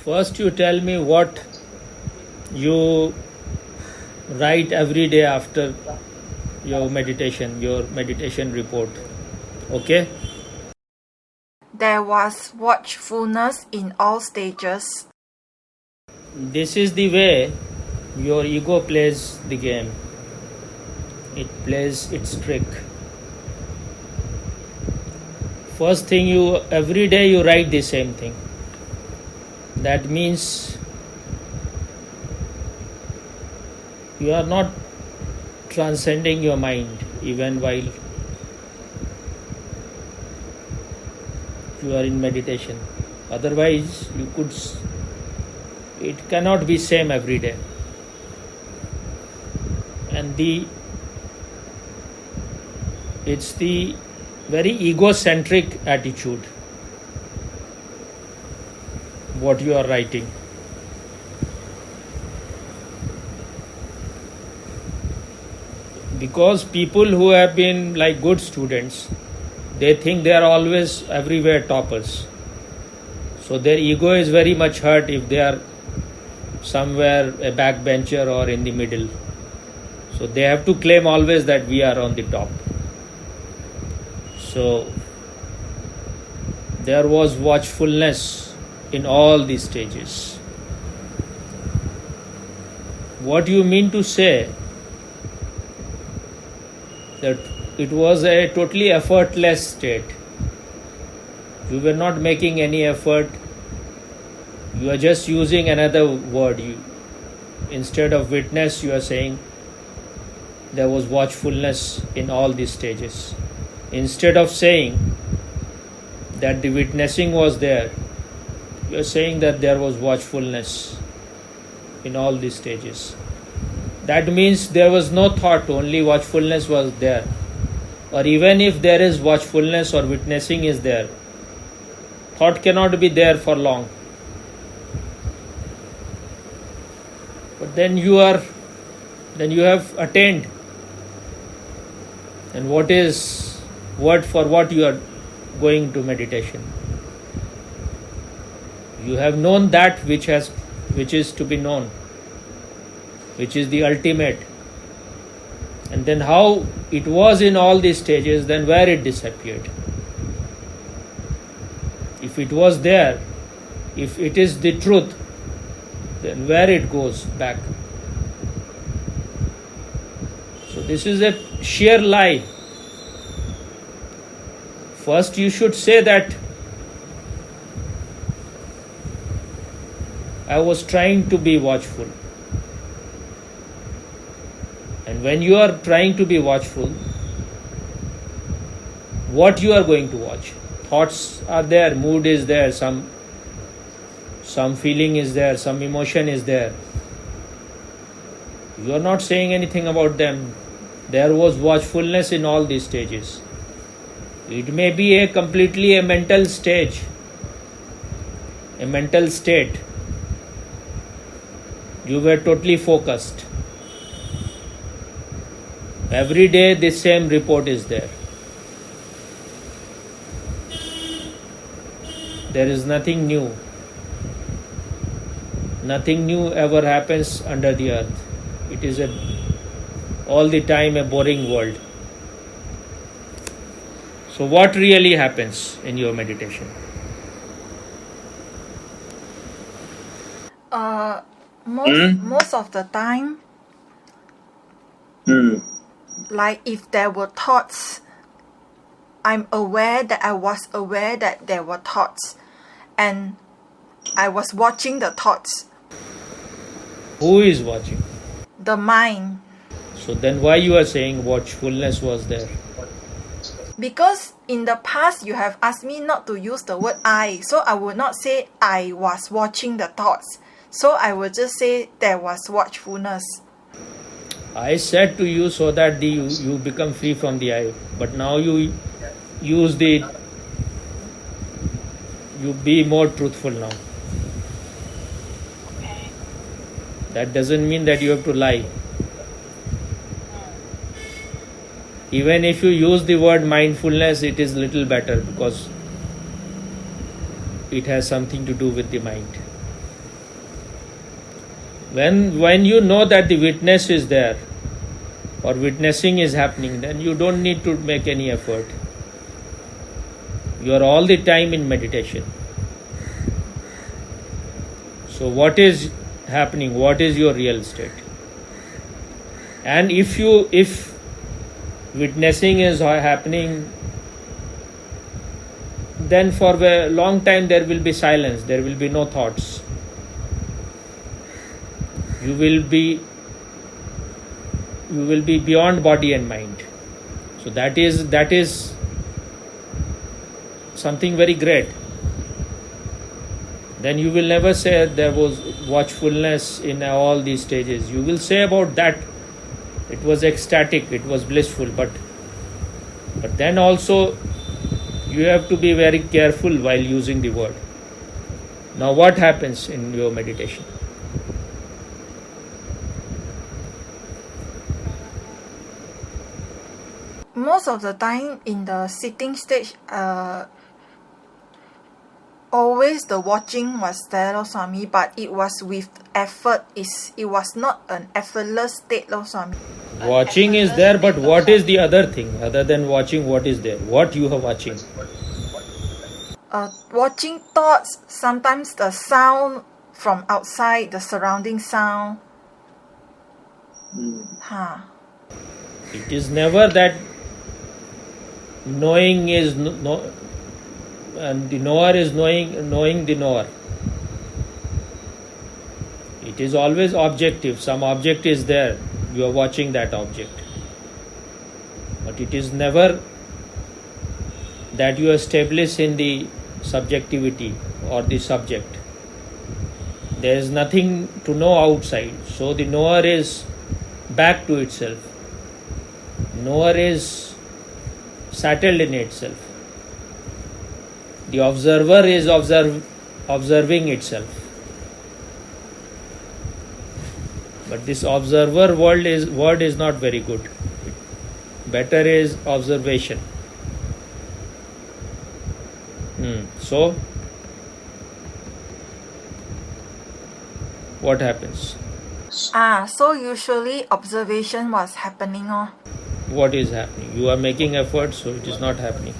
First, you tell me what you write every day after your meditation report. Okay? There was watchfulness in all stages. This is the way your ego plays the game. It plays its trick. First thing, every day you write the same thing. That means you are not transcending your mind even while you are in meditation. Otherwise, it cannot be same every day. And it's the very egocentric attitude what you are writing. Because people who have been like good students, they think they are always everywhere toppers. So their ego is very much hurt if they are somewhere a backbencher or in the middle. So they have to claim always that we are on the top. So there was watchfulness in all these stages. What you mean to say that it was a totally effortless state. You were not making any effort. You are just using another word. Instead of witness, you are saying there was watchfulness in all these stages. Instead of saying that the witnessing was there, you are saying that there was watchfulness in all these stages. That means there was no thought, only watchfulness was there. Or even if there is watchfulness or witnessing is there, thought cannot be there for long. But then you have attained. And what is word for what you are going to meditation? You have known that which is to be known, which is the ultimate. And then how it was in all these stages, then where it disappeared. If it was there, if it is the truth, then where it goes back. So this is a sheer lie. First you should say that I was trying to be watchful. And when you are trying to be watchful, what you are going to watch? Thoughts are there, mood is there, some feeling is there, some emotion is there. You are not saying anything about them. There was watchfulness in all these stages. It may be completely a mental stage, a mental state. You were totally focused. Every day the same report is there. There is nothing new. Nothing new ever happens under the earth. It is all the time a boring world. So what really happens in your meditation? Most of the time, like if there were thoughts, I'm aware that I was aware that there were thoughts, and I was watching the thoughts. Who is watching? The mind. So then why you are saying watchfulness was there? Because in the past you have asked me not to use the word I, so I would not say I was watching the thoughts. So I would just say there was watchfulness. I said to you so that you become free from the I. But now you be more truthful now. Okay. That doesn't mean that you have to lie. Even if you use the word mindfulness, it is little better because it has something to do with the mind. When you know that the witness is there or witnessing is happening, then you don't need to make any effort. You are all the time in meditation. So what is happening? What is your real state? And if witnessing is happening, then for a long time there will be silence, there will be no thoughts. You will be beyond body and mind. So that is something very great. Then you will never say there was watchfulness in all these stages. You will say about that it was ecstatic, it was blissful, but then also you have to be very careful while using the word. Now what happens in your meditation? Most of the time in the sitting stage, always the watching was there, Lord Swami, but it was with effort. It was not an effortless state, Lord Swami. Watching is there, but what is the other thing other than watching? What is there? What you are watching? Watching thoughts, sometimes the sound from outside, the surrounding sound. It is never that knowing is and the knower is knowing the knower. It is always objective. Some object is there, you are watching that object, but it is never that you establish in the subjectivity or the subject. There is nothing to know outside, so the knower is back to itself. Knower is settled in itself. The observer is observing itself. But this observer word is not very good. Better is observation. So what happens? So usually observation was happening. What is happening? You are making effort, so it is not happening.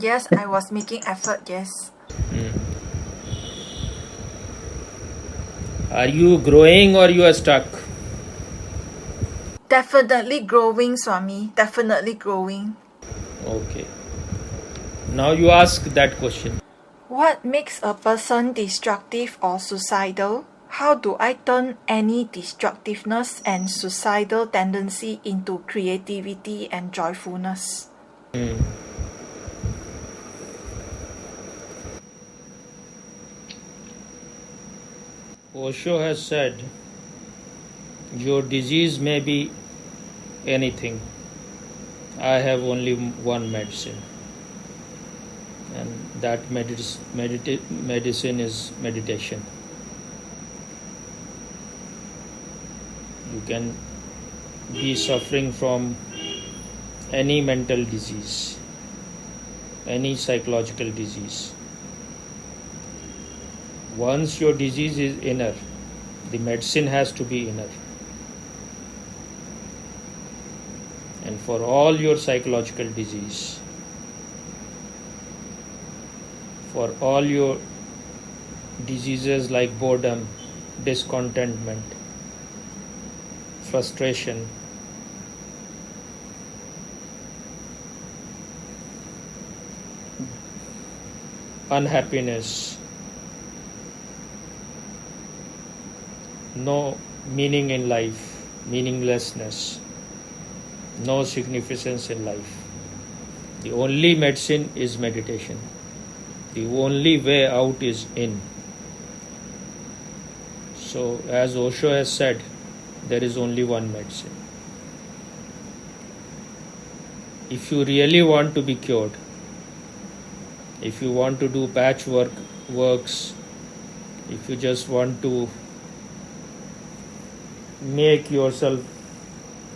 Yes, I was making effort, yes. Are you growing or you are stuck? Definitely growing, Swami. Definitely growing. Okay. Now you ask that question. What makes a person destructive or suicidal? How do I turn any destructiveness and suicidal tendency into creativity and joyfulness? Osho has said, your disease may be anything. I have only one medicine. And that medicine is meditation. You can be suffering from any mental disease, any psychological disease. Once your disease is inner, the medicine has to be inner. And for all your psychological disease, for all your diseases like boredom, discontentment, frustration, unhappiness, no meaning in life, meaninglessness, no significance in life. The only medicine is meditation. The only way out is in. So, as Osho has said, there is only one medicine. If you really want to be cured, if you want to do patchwork works, if you just want to make yourself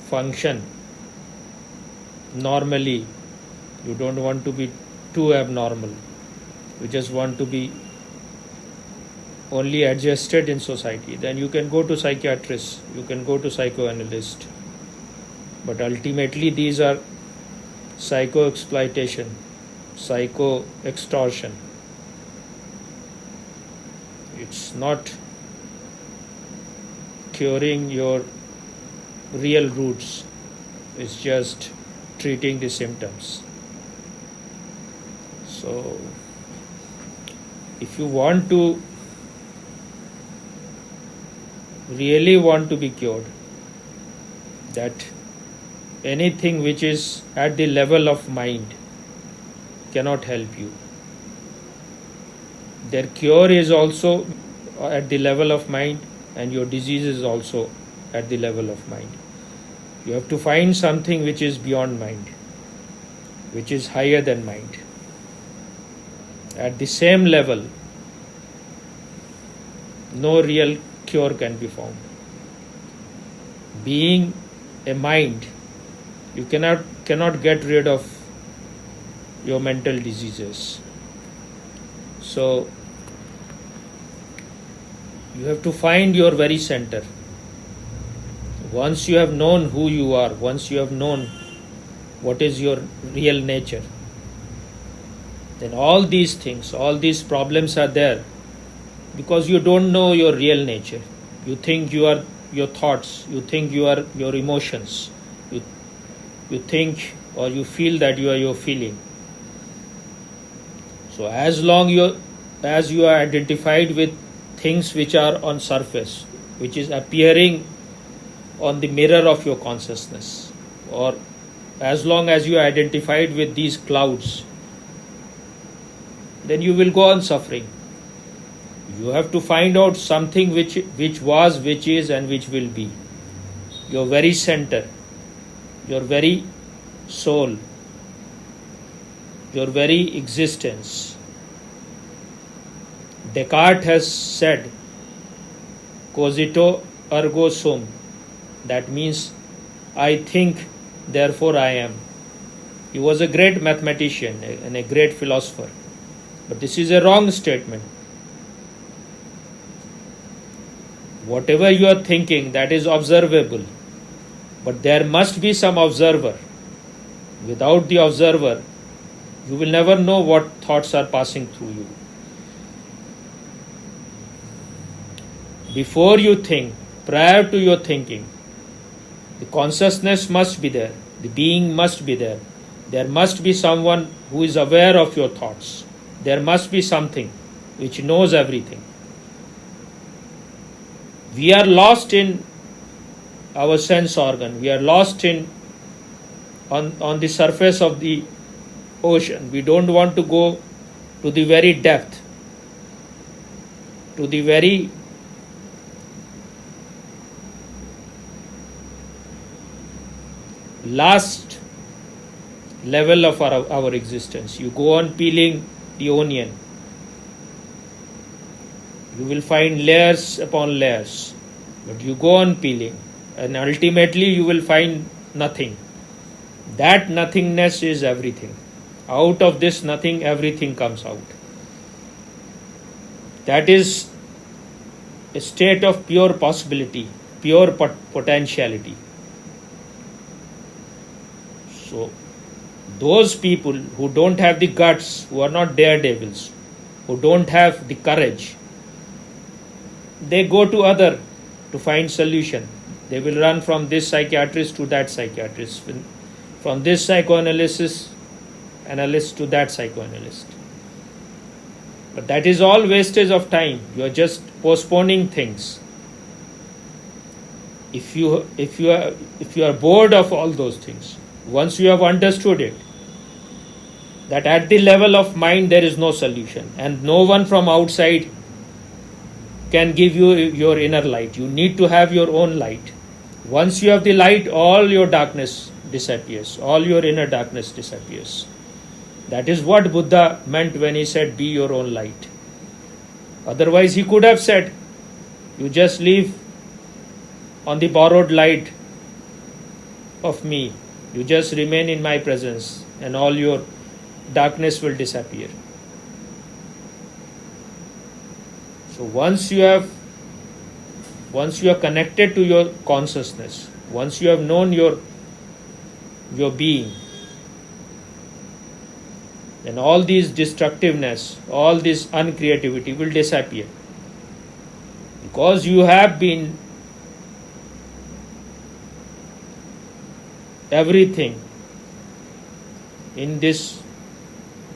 function normally, you don't want to be too abnormal, you just want to be only adjusted in society, then you can go to psychiatrist, you can go to psychoanalyst. But ultimately these are psycho-exploitation, psycho-extortion. It's not curing your real roots, it's just treating the symptoms. So if you want to really want to be cured, that anything which is at the level of mind cannot help you. Their cure is also at the level of mind, and your disease is also at the level of mind. You have to find something which is beyond mind, which is higher than mind. At the same level, no real cure can be found. Being a mind, you cannot get rid of your mental diseases. So you have to find your very center. Once you have known who you are, once you have known what is your real nature, then all these things, all these problems are there because you don't know your real nature. You think you are your thoughts, you think you are your emotions, you think or you feel that you are your feeling. So as you are identified with things which are on surface, which is appearing on the mirror of your consciousness, or as long as you are identified with these clouds, then you will go on suffering. You have to find out something which was, which is, and which will be. Your very center, your very soul, your very existence. Descartes has said, cogito ergo sum. That means, I think, therefore I am. He was a great mathematician and a great philosopher. But this is a wrong statement. Whatever you are thinking, that is observable. But there must be some observer. Without the observer, you will never know what thoughts are passing through you. Before you think, prior to your thinking, the consciousness must be there. The being must be there. There must be someone who is aware of your thoughts. There must be something which knows everything. We are lost in our sense organ. We are lost on the surface of the ocean. We don't want to go to the very depth, to the very last level of our existence. You go on peeling the onion, you will find layers upon layers, but you go on peeling and ultimately you will find nothing. That nothingness is everything. Out of this nothing, everything comes out. That is a state of pure possibility, pure potentiality. So those people who don't have the guts, who are not daredevils, who don't have the courage, they go to other to find solution. They will run from this psychiatrist to that psychiatrist, from this analyst to that psychoanalyst. But that is all wastage of time. You are just postponing things. If you are bored of all those things, once you have understood it, that at the level of mind there is no solution, and no one from outside can give you your inner light. You need to have your own light. Once you have the light, all your darkness disappears. All your inner darkness disappears. That is what Buddha meant when he said, be your own light. Otherwise, he could have said, you just live on the borrowed light of me. You just remain in my presence and all your darkness will disappear. So once you are connected to your consciousness, once you have known your being, then all these destructiveness, all this uncreativity will disappear. Because you have been everything in this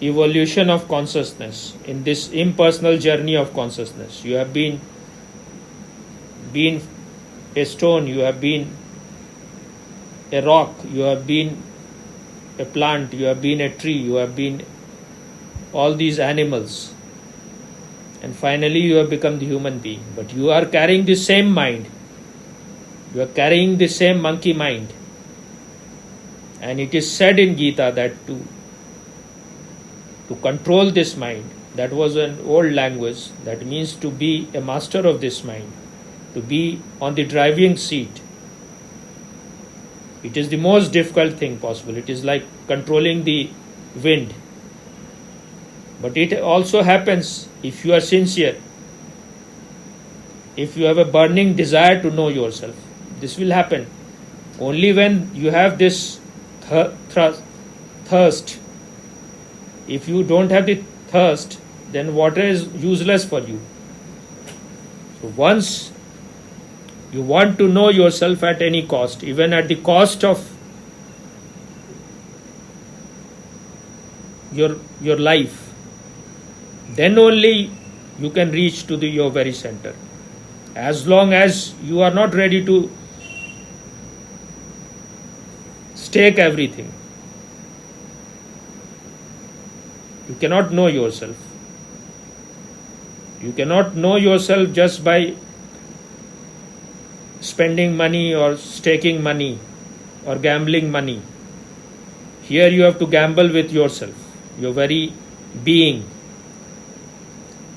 evolution of consciousness, in this impersonal journey of consciousness. You have been a stone, you have been a rock, you have been a plant, you have been a tree, you have been all these animals, and finally you have become the human being. But you are carrying the same mind, you are carrying the same monkey mind. And it is said in Gita that to control this mind, that was an old language, that means to be a master of this mind, to be on the driving seat. It is the most difficult thing possible. It is like controlling the wind. But it also happens if you are sincere, if you have a burning desire to know yourself. This will happen only when you have this thirst. If you don't have the thirst, then water is useless for you. So once you want to know yourself at any cost, even at the cost of your life, then only you can reach to your very center. As long as you are not ready to stake everything, you cannot know yourself. You cannot know yourself just by spending money or staking money or gambling money. Here you have to gamble with yourself, your very being.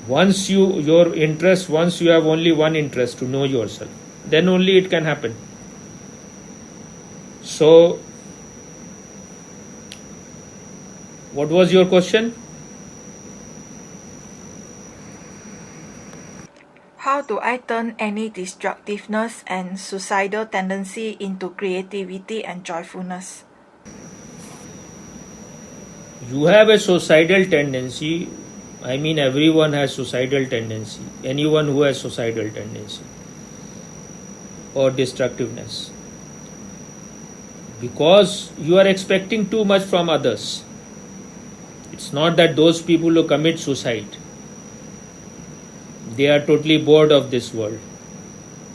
Once you have only one interest, to know yourself, then only it can happen. So, what was your question? How do I turn any destructiveness and suicidal tendency into creativity and joyfulness? You have a suicidal tendency. I mean, everyone has suicidal tendency. Anyone who has suicidal tendency or destructiveness. Because you are expecting too much from others. It's not that those people who commit suicide, they are totally bored of this world,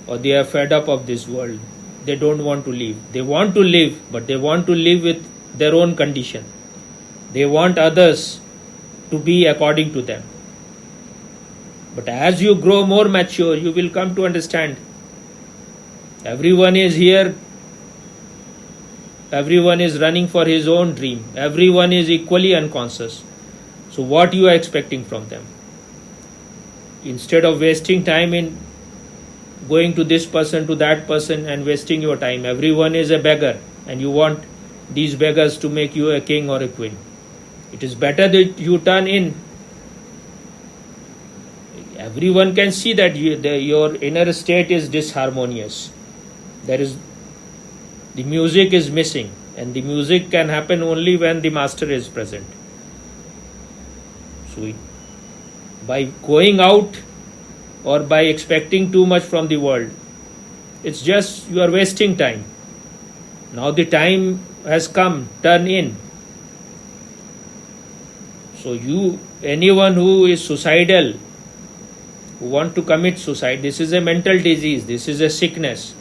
or they are fed up of this world. They don't want to live. They want to live, but they want to live with their own condition. They want others to be according to them. But as you grow more mature, you will come to understand everyone is here. Everyone is running for his own dream. Everyone is equally unconscious. So what you are expecting from them? Instead of wasting time in going to this person, to that person, and wasting your time, everyone is a beggar, and you want these beggars to make you a king or a queen. It is better that you turn in. Everyone can see that your inner state is disharmonious. The music is missing, and the music can happen only when the master is present. So by going out or by expecting too much from the world, it's just you are wasting time. Now the time has come, turn in. So anyone who is suicidal, who want to commit suicide, this is a mental disease, this is a sickness.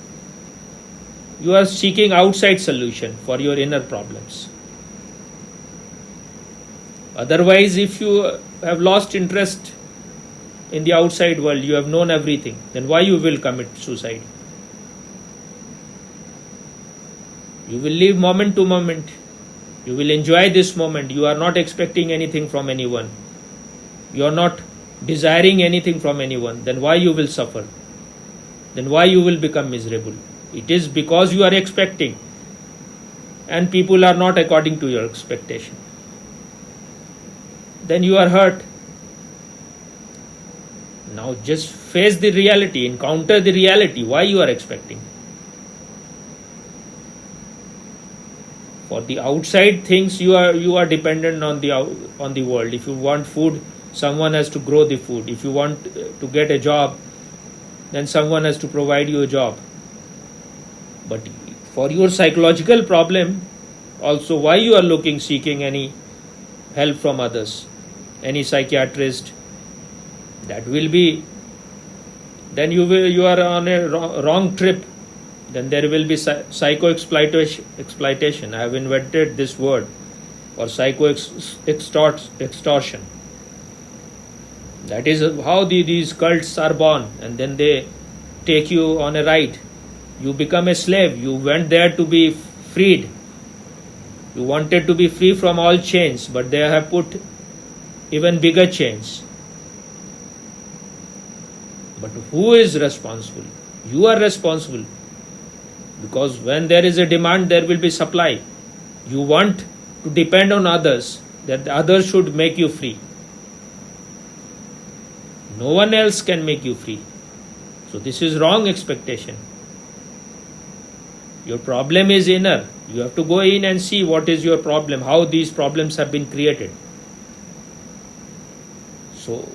You are seeking outside solution for your inner problems. Otherwise, if you have lost interest in the outside world, you have known everything, then why you will commit suicide? You will live moment to moment. You will enjoy this moment. You are not expecting anything from anyone. You are not desiring anything from anyone. Then why you will suffer? Then why you will become miserable? It is because you are expecting, and people are not according to your expectation. Then you are hurt. Now just face the reality, encounter the reality. Why you are expecting? For the outside things, you are dependent on the world. If you want food, someone has to grow the food. If you want to get a job, then someone has to provide you a job. But for your psychological problem, also, why you are seeking any help from others, any psychiatrist? That will be, then you are on a wrong trip. Then there will be psycho exploitation. I have invented this word, or psycho extortion. That is how these cults are born, and then they take you on a ride. You become a slave. You went there to be freed. You wanted to be free from all chains, but they have put even bigger chains. But who is responsible? You are responsible. Because when there is a demand, there will be supply. You want to depend on others, that the others should make you free. No one else can make you free. So this is wrong expectation. Your problem is inner. You have to go in and see what is your problem, how these problems have been created. So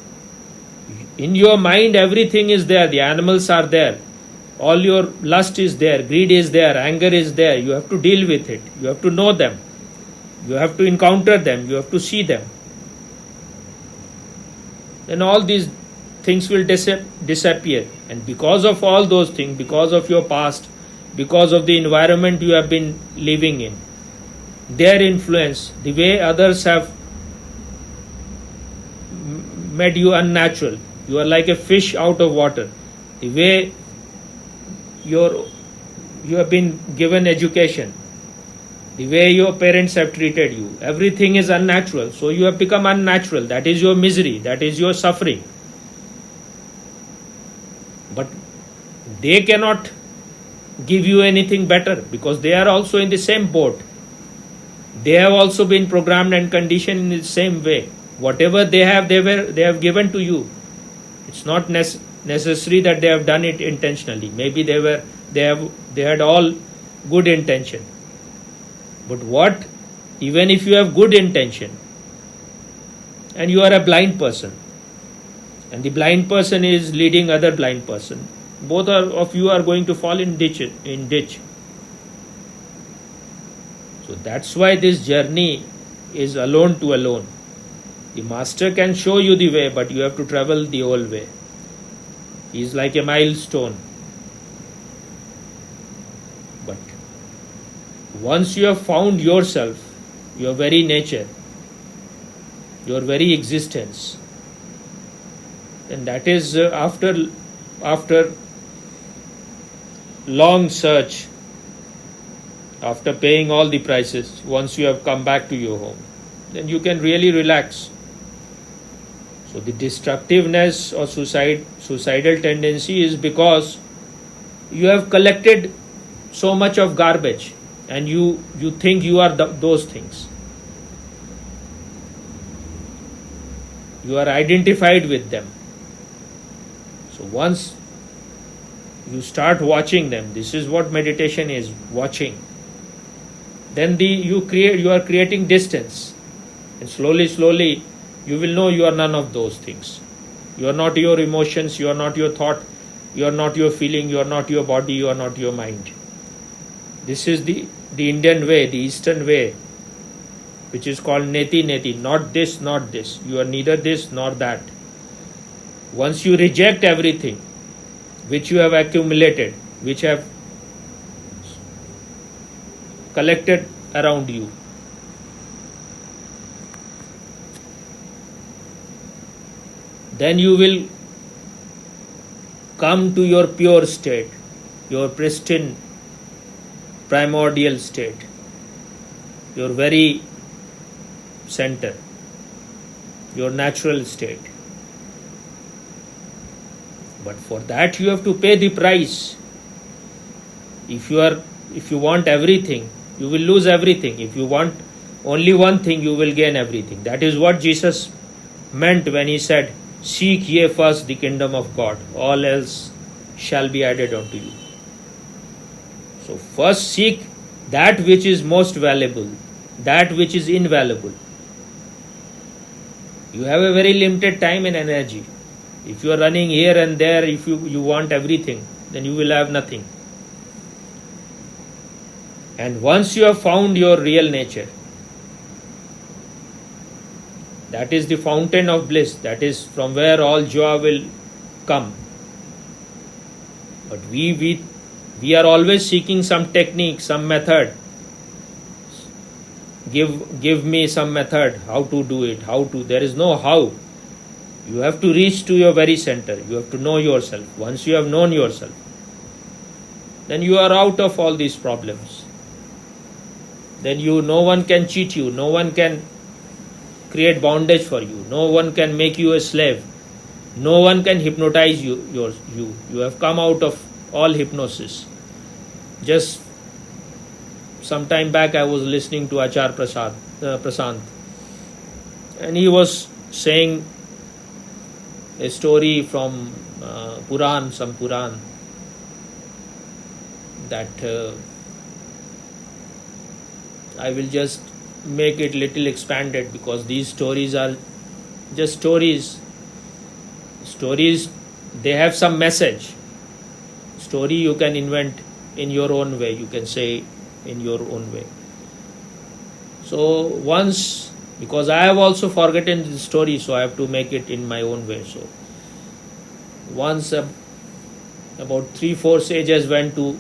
in your mind, everything is there. The animals are there. All your lust is there. Greed is there. Anger is there. You have to deal with it. You have to know them. You have to encounter them. You have to see them. Then all these things will disappear. And because of all those things, because of your past, because of the environment you have been living in, their influence, the way others have made you unnatural. You are like a fish out of water. The way you have been given education, the way your parents have treated you, everything is unnatural. So you have become unnatural. That is your misery. That is your suffering. But they cannot give you anything better because they are also in the same boat. They have also been programmed and conditioned in the same way. Whatever they have given to you. It's not necessary that they have done it intentionally. Maybe they had all good intention. But even if you have good intention and you are a blind person, and the blind person is leading other blind person, both of you are going to fall in ditch. So that's why this journey is alone to alone. The master can show you the way, but you have to travel the whole way. He is like a milestone. But once you have found yourself, your very nature, your very existence, then that is after long search, after paying all the prices, once you have come back to your home, then you can really relax. So the destructiveness or suicidal tendency is because you have collected so much of garbage and you think you are those things. You are identified with them. So once you start watching them, this is what meditation is, watching. Then you are creating distance, and slowly you will know you are none of those things. You are not your emotions, you are not your thought, you are not your feeling, you are not your body, you are not your mind. This is the Indian way, the Eastern way, which is called neti, not this, not this. You are neither this nor that. Once you reject everything which you have accumulated, which have collected around you, then you will come to your pure state, your pristine, primordial state, your very center, your natural state. But for that you have to pay the price. If you want everything, you will lose everything. If you want only one thing, you will gain everything. That is what Jesus meant when he said, Seek ye first the kingdom of God, all else shall be added unto you. So first seek that which is most valuable, that which is invaluable. You have a very limited time and energy. If you are running here and there, if you want everything, then you will have nothing. And once you have found your real nature, that is the fountain of bliss, that is from where all joy will come. But we are always seeking some technique, some method. Give me some method, how to do it, there is no how. You have to reach to your very center. You have to know yourself. Once you have known yourself, then you are out of all these problems. Then no one can cheat you, no one can create bondage for you, no one can make you a slave, no one can hypnotize you. You have come out of all hypnosis. Just some time back I was listening to Achar Prasant, and he was saying a story from some Puran, that I will just make it little expanded, because these stories are just stories. Stories, they have some message. Story you can invent in your own way, you can say in your own way. So once, because I have also forgotten the story, so I have to make it in my own way. So once about 3-4 sages went to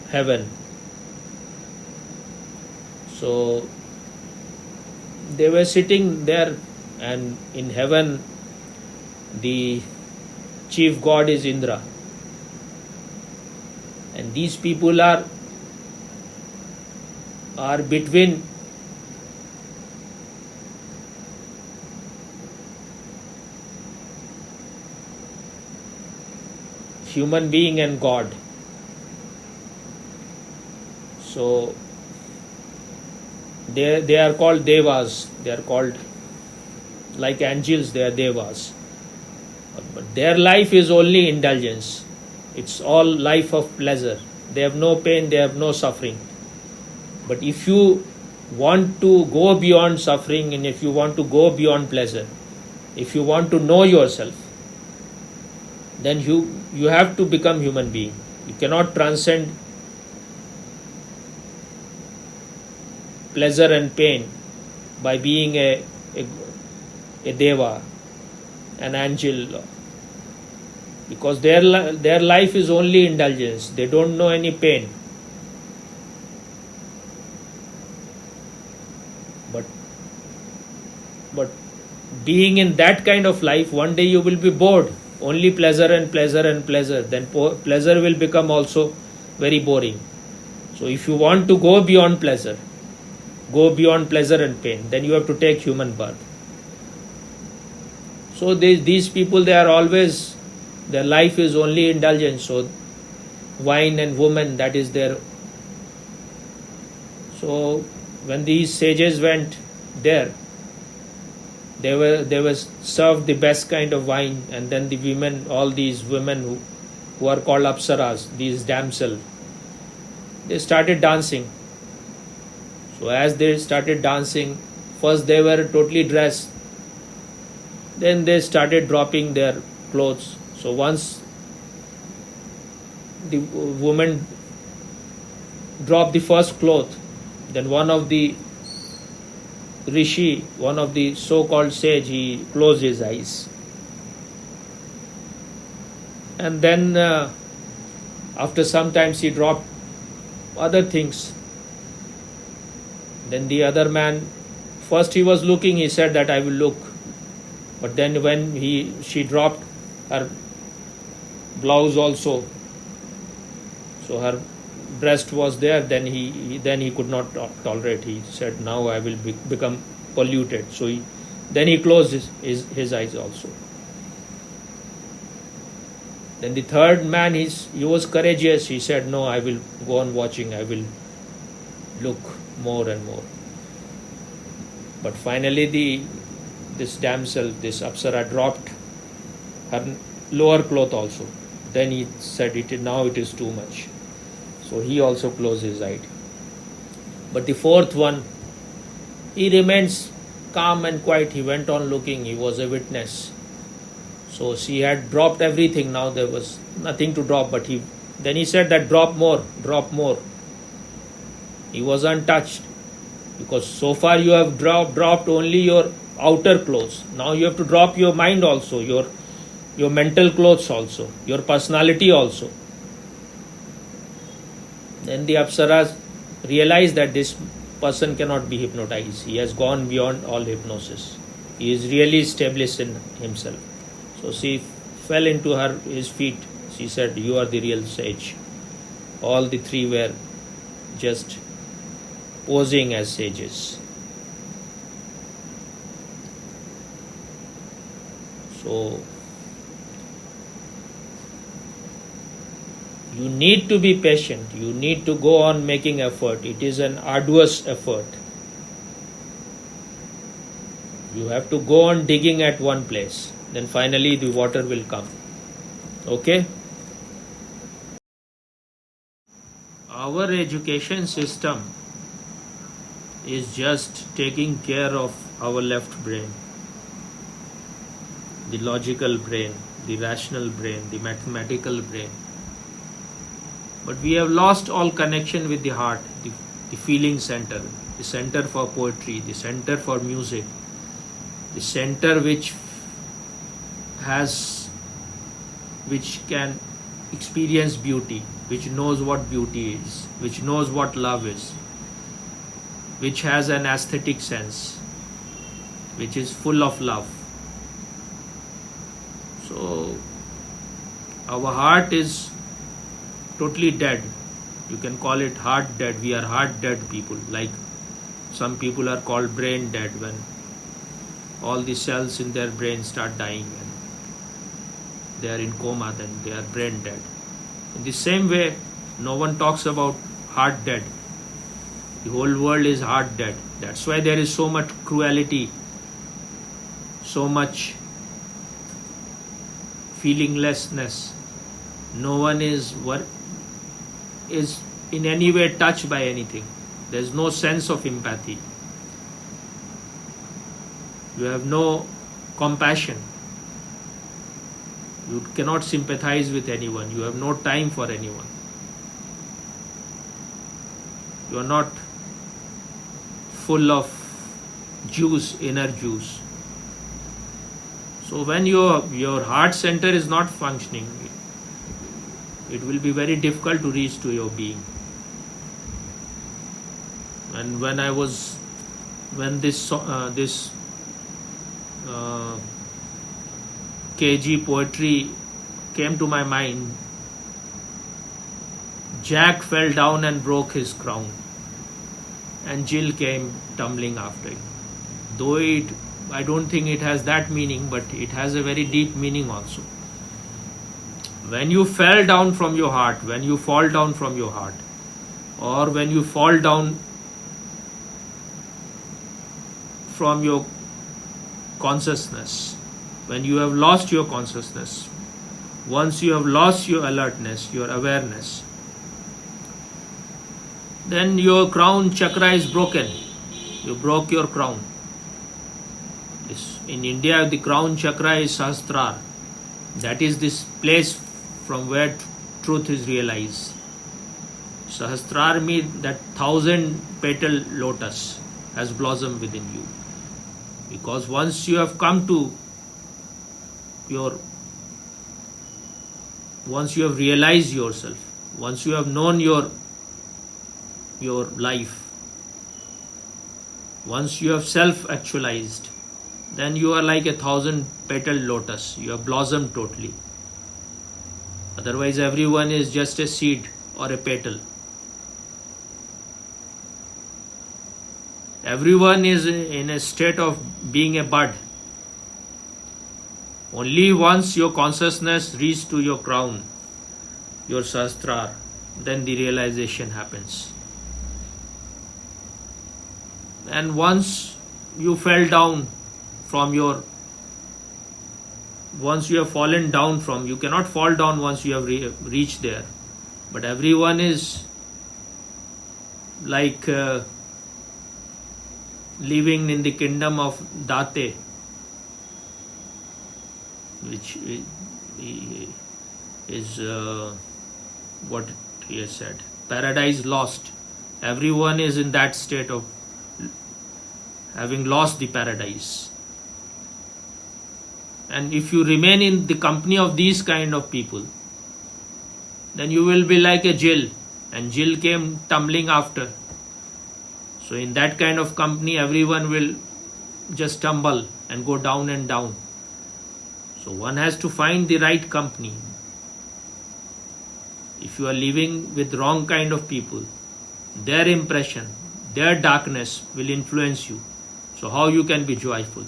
heaven. So they were sitting there, and in heaven the chief god is Indra, and these people are between human being and God. So they are called devas. They are called like angels. They are devas, but their life is only indulgence. It's all life of pleasure. They have no pain, they have no suffering. But if you want to go beyond suffering, and if you want to go beyond pleasure, if you want to know yourself, then you have to become human being. You cannot transcend pleasure and pain by being a deva, an angel, because their life is only indulgence. They don't know any pain. But being in that kind of life, one day you will be bored. Only pleasure and pleasure and pleasure. Then pleasure will become also very boring. So if you want to go beyond pleasure and pain, then you have to take human birth. So these people, they are always, their life is only indulgence. So wine and woman, that is their. So when these sages went there, they were served the best kind of wine, and then the women, all these women who are called apsaras, these damsel, they started dancing. So as they started dancing, first they were totally dressed, then they started dropping their clothes. So once the woman dropped the first cloth, then one of the rishi, one of the so-called sage, he closed his eyes. And then after some time he dropped other things. Then the other man, first he was looking, he said that I will look. But then when she dropped her blouse also, so her breast was there, then he could not tolerate. He said, now I will become polluted. So then he closed his eyes also. Then the third man, he was courageous. He said, no, I will go on watching. I will look more and more. But finally this damsel, this apsara, dropped her lower cloth also. Then he said, now it is too much. So he also closed his eyes. But the fourth one, he remains calm and quiet. He went on looking. He was a witness. So she had dropped everything. Now there was nothing to drop. But then he said that drop more, drop more. He was untouched. Because so far you have dropped only your outer clothes. Now you have to drop your mind also, your mental clothes also, your personality also. Then the Apsaras realized that this person cannot be hypnotized. He has gone beyond all hypnosis. He is really established in himself. So she fell into his feet. She said, "You are the real sage." All the three were just posing as sages. So you need to be patient. You need to go on making effort. It is an arduous effort. You have to go on digging at one place. Then finally the water will come. Okay? Our education system is just taking care of our left brain, the logical brain, the rational brain, the mathematical brain. But we have lost all connection with the heart, the feeling center, the center for poetry, the center for music, the center which can experience beauty, which knows what beauty is, which knows what love is, which has an aesthetic sense, which is full of love. So our heart is totally dead. You can call it heart dead. We are heart dead people. Like some people are called brain dead when all the cells in their brain start dying and they are in coma, then they are brain dead. In the same way, no one talks about heart dead. The whole world is heart dead. That's why there is so much cruelty, so much feelinglessness. No one is in any way touched by anything. There is no sense of empathy. You have no compassion. You cannot sympathize with anyone. You have no time for anyone. You are not full of juice, inner juice. So when your heart center is not functioning, it will be very difficult to reach to your being. And when this KG poetry came to my mind, Jack fell down and broke his crown, and Jill came tumbling after him. Though I don't think it has that meaning, but it has a very deep meaning also. When you fell down from your heart, when you fall down from your heart, or when you fall down from your consciousness, when you have lost your consciousness, once you have lost your alertness, your awareness, then your crown chakra is broken. You broke your crown. In India, the crown chakra is Sahasrara. That is this place from where truth is realized. Sahasrara means that 1,000 petal lotus has blossomed within you. Because once you have come to once you have realized yourself, once you have known your life, once you have self-actualized, then you are like 1,000 petal lotus. You have blossomed totally. Otherwise, everyone is just a seed or a petal. Everyone is in a state of being a bud. Only once your consciousness reaches to your crown, your Sahasrara, then the realization happens. And once you fell down from your once you have fallen down from. You cannot fall down once you have reached there. But everyone is like living in the kingdom of Date, which is what he has said, paradise lost. Everyone is in that state of having lost the paradise. And if you remain in the company of these kind of people, then you will be like a Jill, and Jill came tumbling after. So in that kind of company, everyone will just tumble and go down and down. So one has to find the right company. If you are living with wrong kind of people, their impression, their darkness will influence you. So how you can be joyful?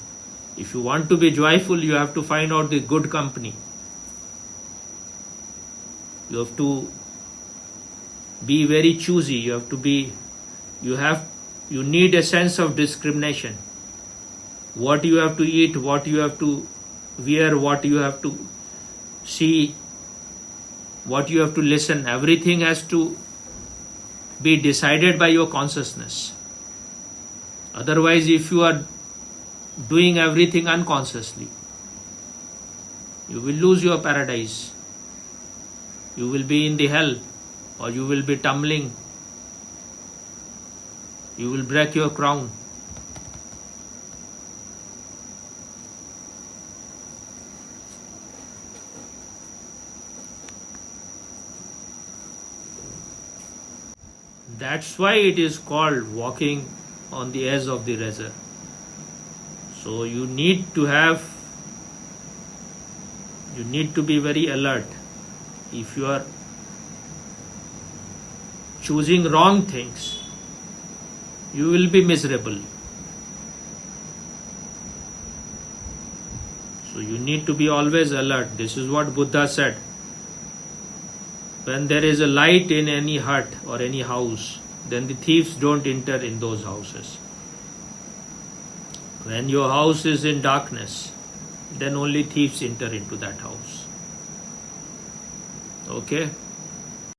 If you want to be joyful, you have to find out the good company. You have to be very choosy. You need a sense of discrimination. What you have to eat, what you have to wear, what you have to see, what you have to listen, everything has to be decided by your consciousness. Otherwise, if you are doing everything unconsciously, you will lose your paradise. You will be in the hell, or you will be tumbling. You will break your crown. That's why it is called walking on the edge of the razor. So you need to be very alert. If you are choosing wrong things, you will be miserable. So you need to be always alert. This is what Buddha said. When there is a light in any hut or any house, then the thieves don't enter in those houses. When your house is in darkness, then only thieves enter into that house. Okay?